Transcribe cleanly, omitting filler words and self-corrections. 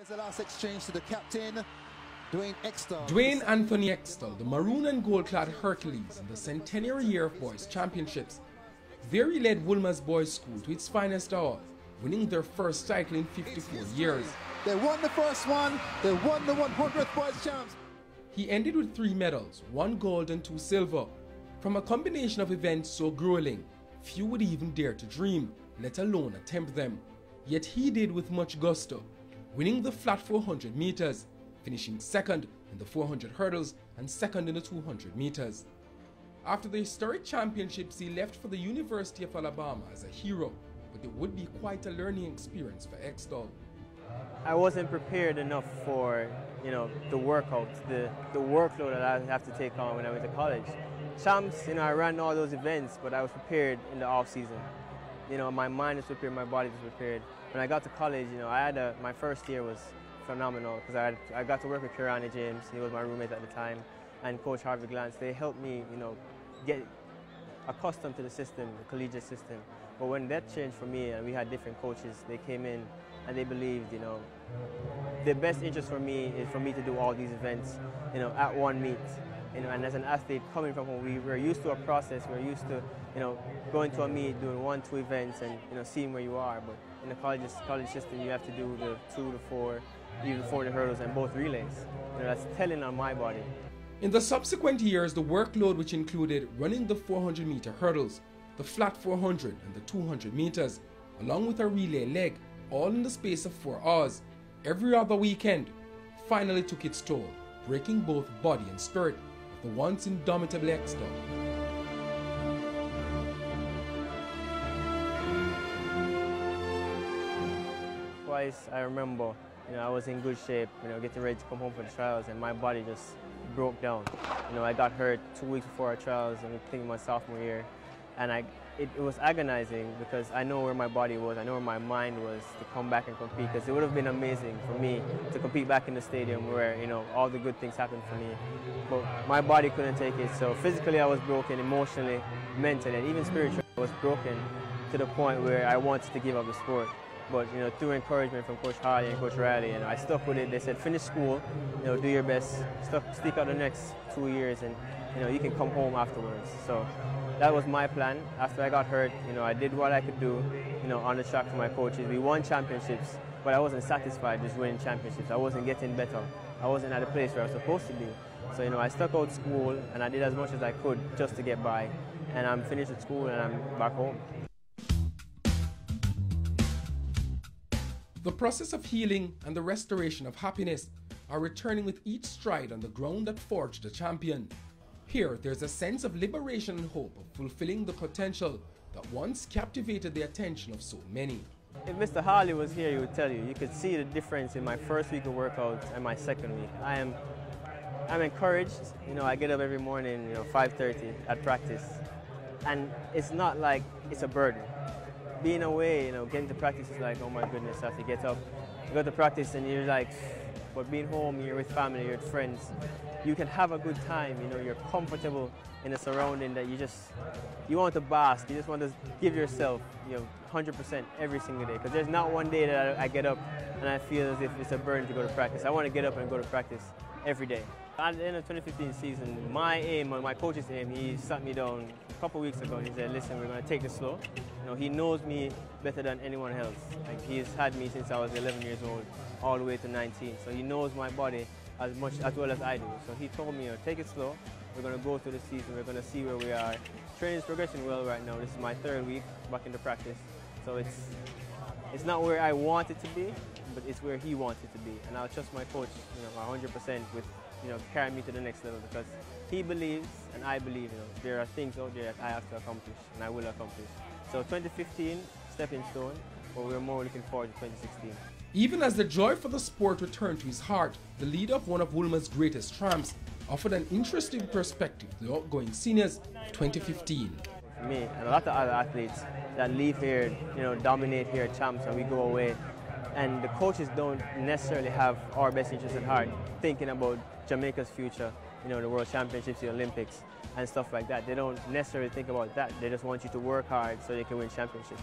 Here's the last exchange to the captain, Dwayne Extol. Dwayne Anthony Extol, the maroon and gold-clad Hercules in the centenary year of boys championships. Very led Woolmer's boys school to its finest hour, winning their first title in 54 years. They won the first one, they won the 100th boys champs. He ended with 3 medals, 1 gold and 2 silver. From a combination of events so grueling, few would even dare to dream, let alone attempt them. Yet he did with much gusto, winning the flat 400 meters, finishing second in the 400 hurdles and second in the 200 meters. After the historic championships, he left for the University of Alabama as a hero, but it would be quite a learning experience for Extol. I wasn't prepared enough for, the workouts, the workload that I have to take on when I went to college. Champs, I ran all those events, but I was prepared in the off season. My mind was prepared, my body was prepared. When I got to college, my first year was phenomenal because I got to work with Kirani James. He was my roommate at the time, and Coach Harvey Glantz. They helped me, get accustomed to the system, the collegiate system. But when that changed for me, and we had different coaches, they came in and they believed, the best interest for me is for me to do all these events, at one meet. And as an athlete coming from home, we were used to a process. We're used to, going to a meet, doing 1-2 events, and seeing where you are. But in the college system, you have to do the 2 to 4, even 40 hurdles and both relays. That's telling on my body. In the subsequent years, the workload, which included running the 400-meter hurdles, the flat 400 and the 200 meters, along with a relay leg, all in the space of 4 hours, every other weekend, finally took its toll, breaking both body and spirit of the once indomitable Extol. Twice I remember, I was in good shape, getting ready to come home for the trials, and my body just broke down. I got hurt 2 weeks before our trials, I think my sophomore year, and it was agonizing because I know where my body was, I know where my mind was to come back and compete, because it would have been amazing for me to compete back in the stadium where, all the good things happened for me. But my body couldn't take it, so physically I was broken, emotionally, mentally, and even spiritually I was broken to the point where I wanted to give up the sport. But through encouragement from Coach Harley and Coach Riley, I stuck with it. They said, finish school, do your best, stick out the next 2 years, and you can come home afterwards. So that was my plan. After I got hurt, I did what I could do, on the track for my coaches. We won championships, but I wasn't satisfied just winning championships. I wasn't getting better. I wasn't at the place where I was supposed to be. So I stuck out school, and I did as much as I could just to get by. And I'm finished at school, and I'm back home. The process of healing and the restoration of happiness are returning with each stride on the ground that forged the champion. Here, there's a sense of liberation and hope of fulfilling the potential that once captivated the attention of so many. If Mr. Harley was here, he would tell you. You could see the difference in my first week of workouts and my second week. I'm encouraged. I get up every morning, 5:30 at practice, and it's not like it's a burden. Being away, getting to practice is like, oh my goodness, I have to get up, go to practice, and you're like, but being home, you're with family, you're with friends, you can have a good time, you're comfortable in a surrounding that you want to bask, you just want to give yourself, 100% every single day, because there's not one day that I get up and I feel as if it's a burden to go to practice. I want to get up and go to practice every day. At the end of 2015 season, my aim, or my coach's aim, he sat me down a couple of weeks ago. He said, listen, we're going to take this slow. He knows me better than anyone else. He's had me since I was 11 years old, all the way to 19. So he knows my body as well as I do. So he told me, take it slow. We're going to go through the season. We're going to see where we are. Training is progressing well right now. This is my 3rd week back into practice. So it's not where I want it to be, but it's where he wants it to be. And I'll trust my coach, 100% with, carry me to the next level, because he believes and I believe, there are things out there that I have to accomplish and I will accomplish. So 2015, stepping stone, but we're more looking forward to 2016. Even as the joy for the sport returned to his heart, the leader of one of Woolmer's greatest tramps offered an interesting perspective to the outgoing seniors of 2015. For me and a lot of other athletes that leave here, dominate here at champs, and we go away, and the coaches don't necessarily have our best interests at heart, thinking about Jamaica's future, the World Championships, the Olympics, and stuff like that. They don't necessarily think about that. They just want you to work hard so they can win championships.